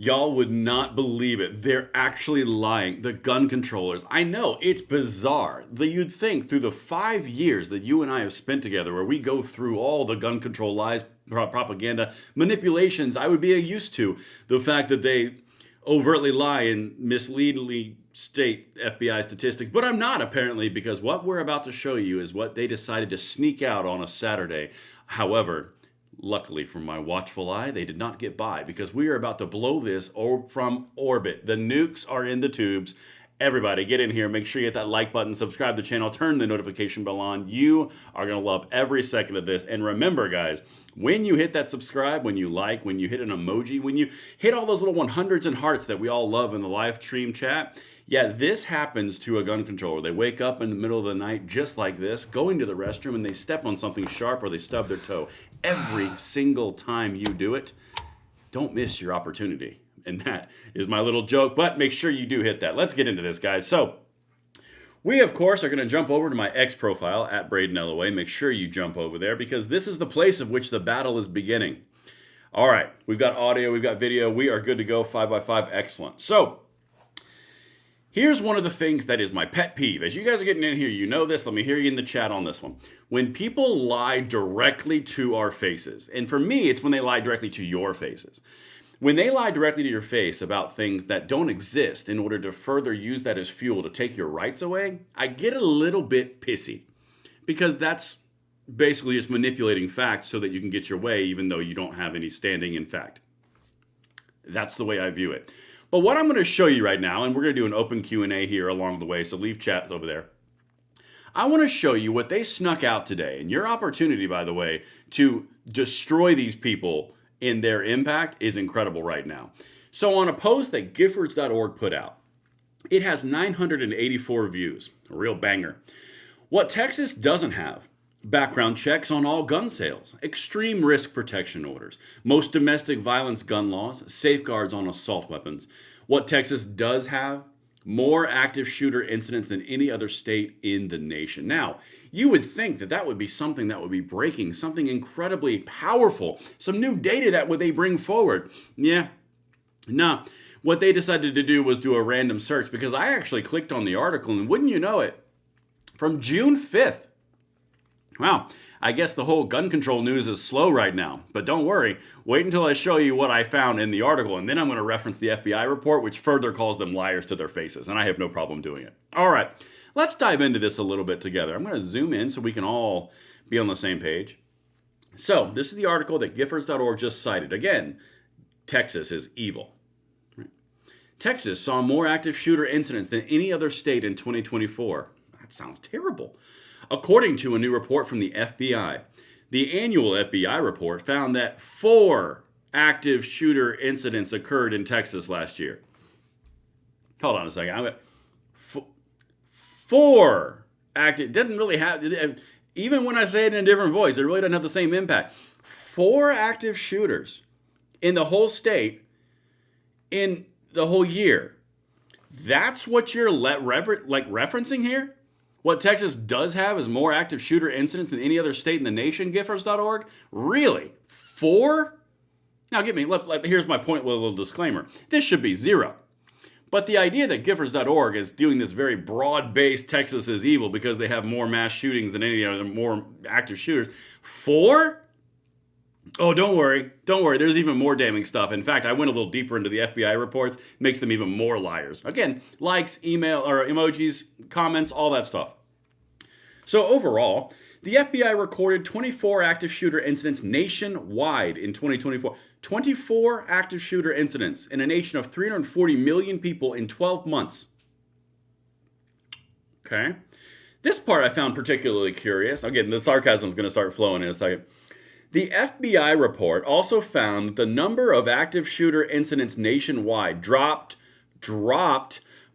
Y'all would not believe it. They're actually lying. The gun controllers. I know, it's bizarre. You'd think through the 5 years that you and I have spent together, where we go through all the gun control lies, propaganda, manipulations, I would be used to the fact that they overtly lie and misleadingly state FBI statistics. But I'm not, apparently, because what we're about to show you is what they decided to sneak out on a Saturday. However, luckily for my watchful eye, they did not get by, because we are about to blow this from orbit. The nukes are in the tubes. Everybody get in here. Make sure you hit that like button, subscribe to the channel, turn the notification bell on. You are going to love every second of this. And remember, guys, when you hit that subscribe, when you like, when you hit an emoji, when you hit all those little 100s and hearts that we all love in the live stream chat, yeah, this happens to a gun controller. They wake up in the middle of the night just like this, going to the restroom, and they step on something sharp or they stub their toe. Every single time you do it, don't miss your opportunity. And that is my little joke, but make sure you do hit that. Let's get into this, guys. So we, of course, are going to jump over to my X profile at Braden LOA. Make sure you jump over there, because this is the place of which the battle is beginning. All right, we've got audio, we've got video. We are good to go. 5x5, excellent. So here's one of the things that is my pet peeve. As you guys are getting in here, you know this. Let me hear you in the chat on this one. When people lie directly to our faces, and for me, it's when they lie directly to your faces. When they lie directly to your face about things that don't exist in order to further use that as fuel to take your rights away, I get a little bit pissy, because that's basically just manipulating facts so that you can get your way, even though you don't have any standing in fact. That's the way I view it. But what I'm going to show you right now, and we're going to do an open Q&A here along the way, so leave chat over there. I want to show you what they snuck out today, and your opportunity, by the way, to destroy these people in their impact is incredible right now. So on a post that Giffords.org put out, it has 984 views, a real banger. What Texas doesn't have: background checks on all gun sales, extreme risk protection orders, most domestic violence gun laws, safeguards on assault weapons. What Texas does have: more active shooter incidents than any other state in the nation. Now, you would think that that would be something that would be breaking, something incredibly powerful, some new data that would they bring forward. Yeah, no. What they decided to do was do a random search, because I actually clicked on the article, and wouldn't you know it, from June 5th. Wow, I guess the whole gun control news is slow right now. But don't worry, wait until I show you what I found in the article, and then I'm going to reference the FBI report, which further calls them liars to their faces, and I have no problem doing it. All right, let's dive into this a little bit together. I'm going to zoom in so we can all be on the same page. So this is the article that Giffords.org just cited. Again, Texas is evil. Texas saw more active shooter incidents than any other state in 2024. That sounds terrible. According to a new report from the FBI, the annual FBI report found that 4 active shooter incidents occurred in Texas last year. Hold on a second. 4 active. Doesn't really have, even when I say it in a different voice, it really doesn't have the same impact. 4 active shooters in the whole state in the whole year. That's what you're referencing here? What Texas does have is more active shooter incidents than any other state in the nation, Giffords.org? Really? 4? Now get me, here's my point with a little disclaimer. This should be 0. But the idea that Giffords.org is doing this very broad-based Texas is evil because they have more mass shootings than any other, more active shooters. 4? Oh, don't worry. Don't worry. There's even more damning stuff. In fact, I went a little deeper into the FBI reports. Makes them even more liars. Again, likes, email, or emojis, comments, all that stuff. So overall, the FBI recorded 24 active shooter incidents nationwide in 2024. 24 active shooter incidents in a nation of 340 million people in 12 months. Okay. This part I found particularly curious. Again, the sarcasm is going to start flowing in a second. The FBI report also found the number of active shooter incidents nationwide dropped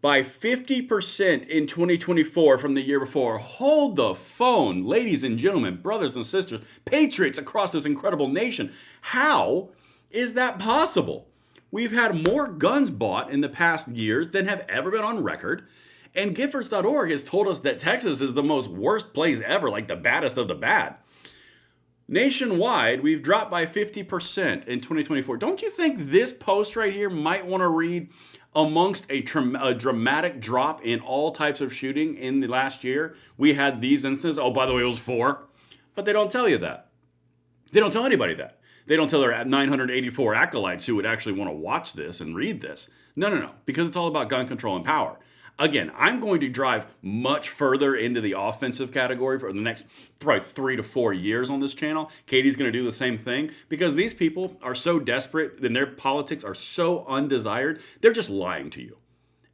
by 50% in 2024 from the year before. Hold the phone, ladies and gentlemen, brothers and sisters, patriots across this incredible nation. How is that possible? We've had more guns bought in the past years than have ever been on record. And Giffords.org has told us that Texas is the most worst place ever, like the baddest of the bad. Nationwide, we've dropped by 50% in 2024. Don't you think this post right here might want to read amongst a dramatic drop in all types of shooting in the last year? We had these instances. Oh, by the way, it was 4. But they don't tell you that. They don't tell anybody that. They don't tell their 984 acolytes who would actually want to watch this and read this. No. Because it's all about gun control and power. Again, I'm going to drive much further into the offensive category for the next probably 3 to 4 years on this channel. Katie's going to do the same thing because these people are so desperate and their politics are so undesired. They're just lying to you.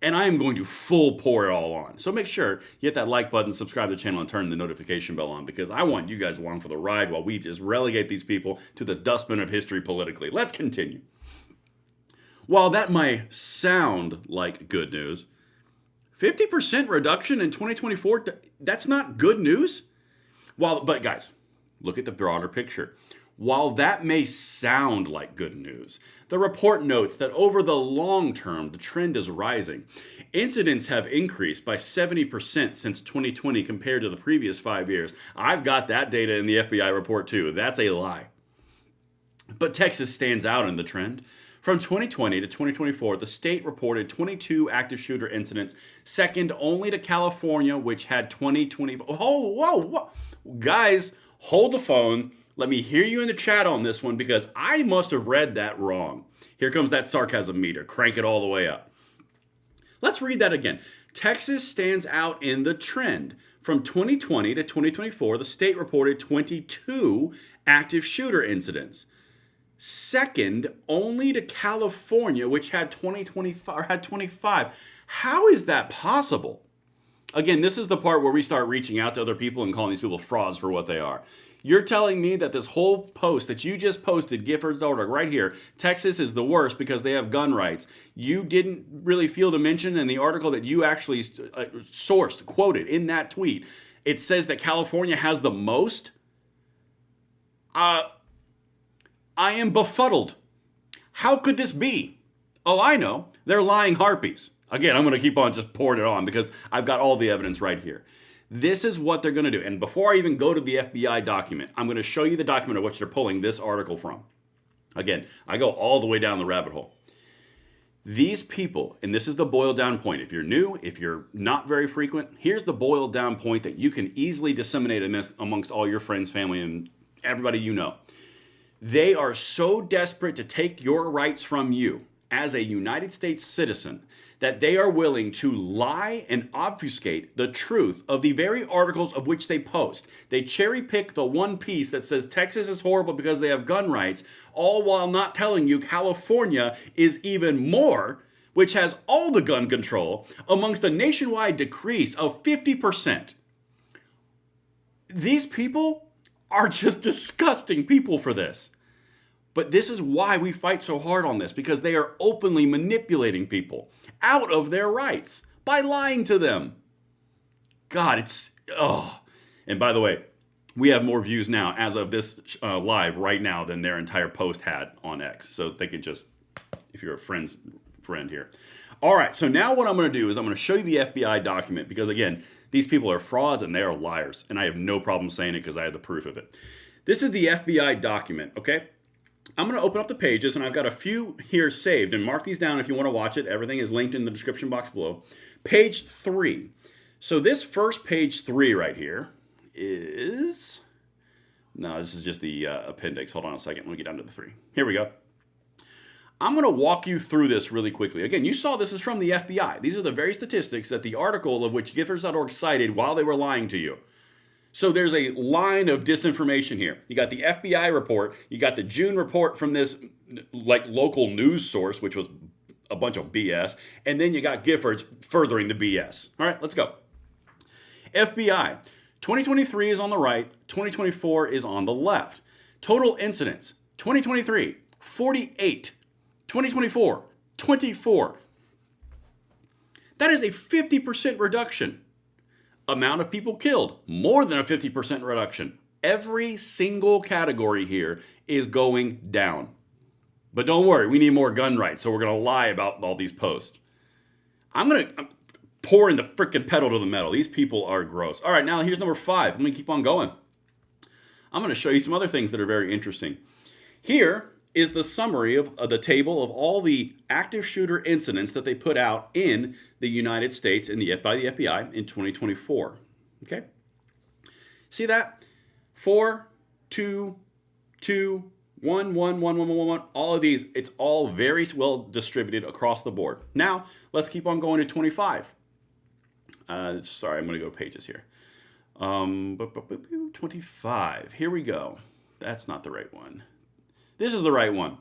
And I am going to full pour it all on. So make sure you hit that like button, subscribe to the channel, and turn the notification bell on because I want you guys along for the ride while we just relegate these people to the dustbin of history politically. Let's continue. While that might sound like good news, 50% reduction in 2024, that's not good news. But guys, look at the broader picture. While that may sound like good news, the report notes that over the long term, the trend is rising. Incidents have increased by 70% since 2020 compared to the previous 5 years. I've got that data in the FBI report too. That's a lie. But Texas stands out in the trend. From 2020 to 2024, the state reported 22 active shooter incidents, second only to California, which had 2020. Whoa. Guys, hold the phone. Let me hear you in the chat on this one because I must have read that wrong. Here comes that sarcasm meter. Crank it all the way up. Let's read that again. Texas stands out in the trend. From 2020 to 2024, the state reported 22 active shooter incidents, second only to California, which had 25. How is that possible? Again, this is the part where we start reaching out to other people and calling these people frauds for what they are. You're telling me that this whole post that you just posted, Giffords.org, right here, Texas is the worst because they have gun rights. You didn't really feel to mention in the article that you actually sourced, quoted in that tweet, it says that California has the most? I am befuddled. How could this be? Oh, I know. They're lying harpies. Again, I'm going to keep on just pouring it on because I've got all the evidence right here. This is what they're going to do. And before I even go to the FBI document, I'm going to show you the document of which they're pulling this article from. Again, I go all the way down the rabbit hole. These people, and this is the boiled down point. If you're new, if you're not very frequent, here's the boiled down point that you can easily disseminate amongst all your friends, family, and everybody you know. They are so desperate to take your rights from you as a United States citizen that they are willing to lie and obfuscate the truth of the very articles of which they post. They cherry pick the one piece that says Texas is horrible because they have gun rights, all while not telling you California is even more, which has all the gun control, amongst a nationwide decrease of 50%. These people are just disgusting people for this. But this is why we fight so hard on this, because they are openly manipulating people out of their rights by lying to them. God, And by the way, we have more views now as of this live right now than their entire post had on X. So they can just, if you're a friend here. All right, so now what I'm going to do is I'm going to show you the FBI document because, again, these people are frauds and they are liars. And I have no problem saying it because I have the proof of it. This is the FBI document, okay? I'm going to open up the pages, and I've got a few here saved. And mark these down if you want to watch it. Everything is linked in the description box below. Page 3. So this first page 3 right here is... No, this is just the appendix. Hold on a second. Let me get down to the 3. Here we go. I'm going to walk you through this really quickly. Again, you saw this is from the FBI. These are the very statistics that the article of which Giffords.org cited while they were lying to you. So there's a line of disinformation here. You got the FBI report. You got the June report from this local news source, which was a bunch of BS. And then you got Giffords furthering the BS. All right, let's go. FBI. 2023 is on the right. 2024 is on the left. Total incidents. 2023, 48. 2024, 24. That is a 50% reduction. Amount of people killed, more than a 50% reduction. Every single category here is going down. But don't worry, we need more gun rights, so we're going to lie about all these posts. I'm pouring the freaking pedal to the metal. These people are gross. All right, now here's number 5. I'm going to keep on going. I'm going to show you some other things that are very interesting. Here is the summary of the table of all the active shooter incidents that they put out in the United States by the FBI in 2024. Okay? See that? 4, 2, 2, 1, 1, 1, 1, 1, 1. All of these, it's all very well distributed across the board. Now, let's keep on going to 25. Sorry, I'm going to go pages here. 25. Here we go. That's not the right one. This is the right one.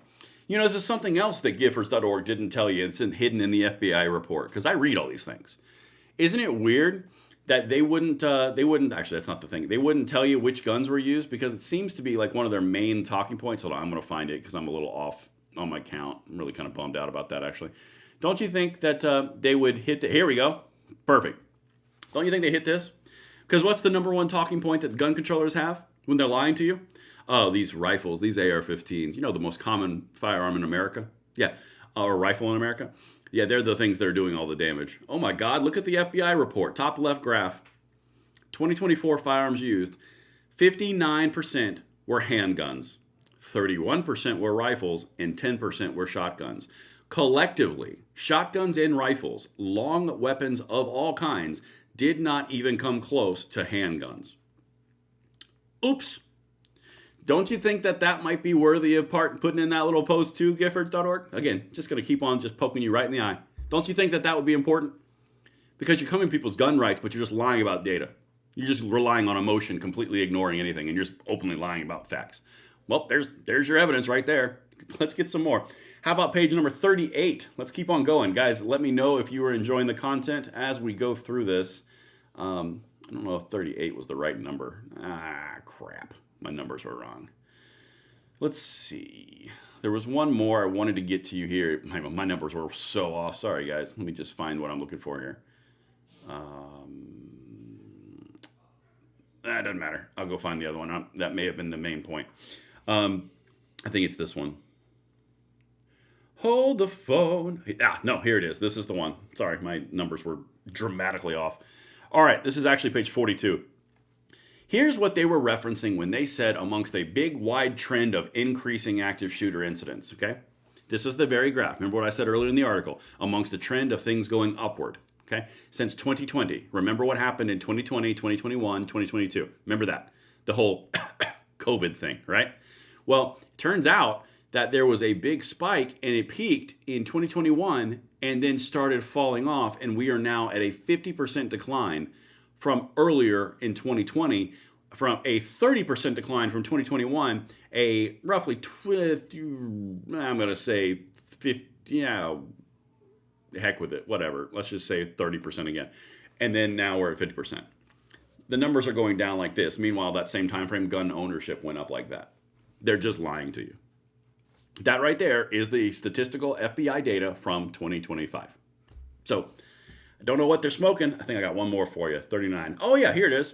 You know, this is something else that Giffords.org didn't tell you. It's hidden in the FBI report, because I read all these things. Isn't it weird that they wouldn't, actually, that's not the thing. They wouldn't tell you which guns were used, because it seems to be like one of their main talking points. Hold on, I'm going to find it, because I'm a little off on my count. I'm really kind of bummed out about that, actually. Don't you think that they would hit here we go. Perfect. Don't you think they hit this? Because what's the number one talking point that gun controllers have when they're lying to you? Oh, these rifles, these AR-15s, you know, the most common firearm in America? Yeah, or rifle in America? Yeah, they're the things that are doing all the damage. Oh my God, look at the FBI report, top left graph. 2024 firearms used, 59% were handguns, 31% were rifles, and 10% were shotguns. Collectively, shotguns and rifles, long weapons of all kinds, did not even come close to handguns. Oops. Don't you think that that might be worthy of putting in that little post too, Giffords.org? Again, just going to keep on just poking you right in the eye. Don't you think that that would be important? Because you're coming people's gun rights, but you're just lying about data. You're just relying on emotion, completely ignoring anything, and you're just openly lying about facts. Well, there's your evidence right there. Let's get some more. How about page number 38? Let's keep on going. Guys, let me know if you are enjoying the content as we go through this. I don't know if 38 was the right number. Crap. My numbers were wrong. Let's see. There was one more I wanted to get to you here. My numbers were so off. Sorry, guys. Let me just find what I'm looking for here. That doesn't matter. I'll go find the other one. That may have been the main point. I think it's this one. Hold the phone. No, here it is. This is the one. Sorry, my numbers were dramatically off. All right, this is actually page 42. Here's what they were referencing when they said amongst a big wide trend of increasing active shooter incidents, okay? This is the very graph. Remember what I said earlier in the article? Amongst a trend of things going upward, okay? Since 2020. Remember what happened in 2020, 2021, 2022. Remember that. The whole COVID thing, right? Well, it turns out that there was a big spike and it peaked in 2021 and then started falling off, and we are now at a 50% decline from earlier in 2020, from a 30% decline from 2021, a roughly, I'm going to say 50, heck with it, whatever. Let's just say 30% again. And then now we're at 50%. The numbers are going down like this. Meanwhile, that same time frame, gun ownership went up like that. They're just lying to you. That right there is the statistical FBI data from 2025. So, I don't know what they're smoking. I think I got one more for you. 39. Oh, yeah, here it is.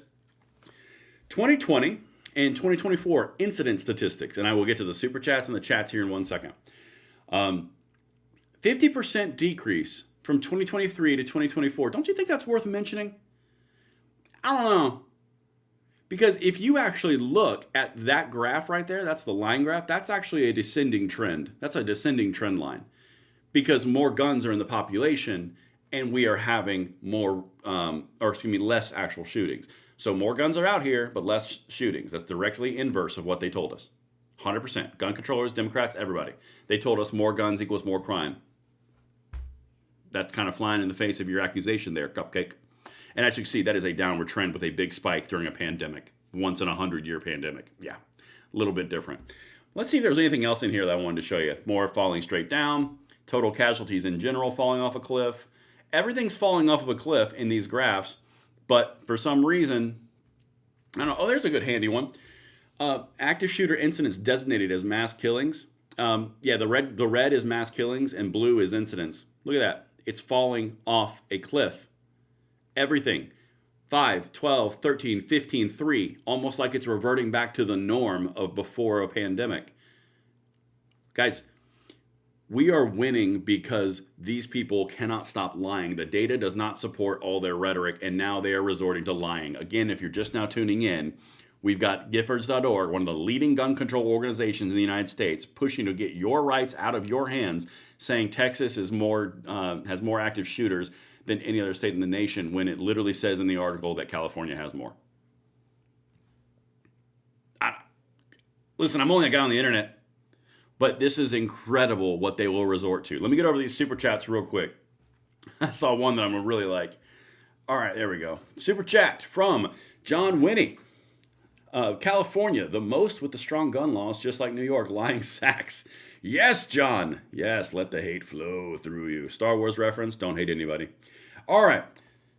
2020 and 2024 incident statistics. And I will get to the super chats and the chats here in 1 second. 50% decrease from 2023 to 2024. Don't you think that's worth mentioning? I don't know. Because if you actually look at that graph right there, that's the line graph, that's actually a descending trend. That's a descending trend line. Because more guns are in the population, and we are having less actual shootings. So more guns are out here, but less shootings. That's directly inverse of what they told us. 100%. Gun controllers, Democrats, everybody. They told us more guns equals more crime. That's kind of flying in the face of your accusation there, Cupcake. And as you can see, that is a downward trend with a big spike during a pandemic. Once in a 100-year pandemic. Yeah, a little bit different. Let's see if there's anything else in here that I wanted to show you. More falling straight down. Total casualties in general falling off a cliff. Everything's falling off of a cliff in these graphs, but for some reason, I don't know. Oh, there's a good handy one. Active shooter incidents designated as mass killings. The red is mass killings and blue is incidents. Look at that. It's falling off a cliff. Everything. 5, 12, 13, 15, 3. Almost like it's reverting back to the norm of before a pandemic. Guys, we are winning because these people cannot stop lying. The data does not support all their rhetoric, and now they are resorting to lying. Again, if you're just now tuning in, We've got Giffords.org, one of the leading gun control organizations in the United States, pushing to get your rights out of your hands, saying Texas is has more active shooters than any other state in the nation, when it literally says in the article that California has more. Listen, I'm only a guy on the internet, but this is incredible what they will resort to. Let me get over these super chats real quick. I saw one that I'm going to really like. All right, there we go. Super chat from John Winnie. California, the most with the strong gun laws, just like New York, lying sacks. Yes, John. Yes, let the hate flow through you. Star Wars reference, don't hate anybody. All right,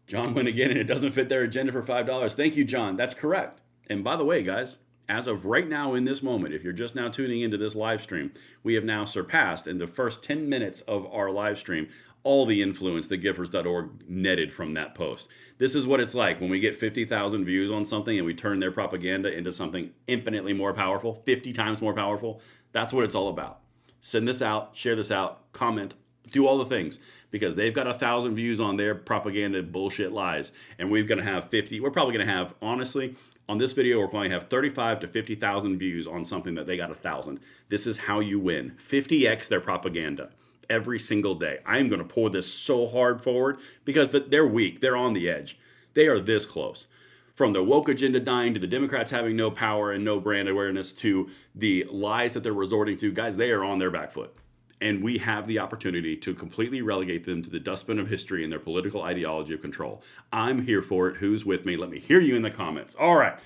John went again, and it doesn't fit their agenda for $5. Thank you, John. That's correct. And by the way, guys, as of right now in this moment, if you're just now tuning into this live stream, we have now surpassed in the first 10 minutes of our live stream all the influence that Giffords.org netted from that post. This is what it's like when we get 50,000 views on something and we turn their propaganda into something infinitely more powerful, 50 times more powerful. That's what it's all about. Send this out, share this out, comment, do all the things, because they've got 1,000 views on their propaganda bullshit lies, and we're going to have 50. We're probably going to have, honestly, on this video, we're probably going to have 35 to 50,000 views on something that they got 1,000. This is how you win. 50x their propaganda every single day. I'm going to pour this so hard forward because they're weak. They're on the edge. They are this close. From the woke agenda dying to the Democrats having no power and no brand awareness to the lies that they're resorting to, guys, they are on their back foot. And we have the opportunity to completely relegate them to the dustbin of history and their political ideology of control. I'm here for it. Who's with me? Let me hear you in the comments. All right.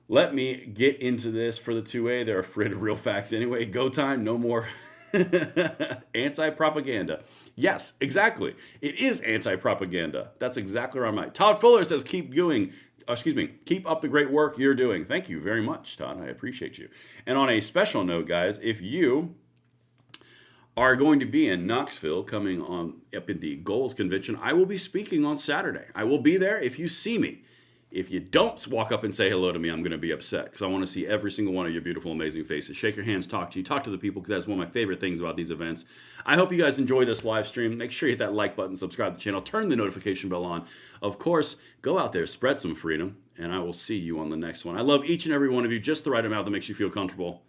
Let me get into this for the 2A. They're afraid of real facts anyway. Go time, no more anti-propaganda. Yes, exactly. It is anti-propaganda. That's exactly where I'm at. Todd Fuller says, keep up the great work you're doing. Thank you very much, Todd. I appreciate you. And on a special note, guys, if you are going to be in Knoxville coming on up in the Goals Convention, I will be speaking on Saturday. I will be there if you see me. If you don't walk up and say hello to me, I'm going to be upset because I want to see every single one of your beautiful, amazing faces. Shake your hands, talk to you, talk to the people, because that's one of my favorite things about these events. I hope you guys enjoy this live stream. Make sure you hit that like button, subscribe to the channel, turn the notification bell on. Of course, go out there, spread some freedom, and I will see you on the next one. I love each and every one of you, just the right amount that makes you feel comfortable.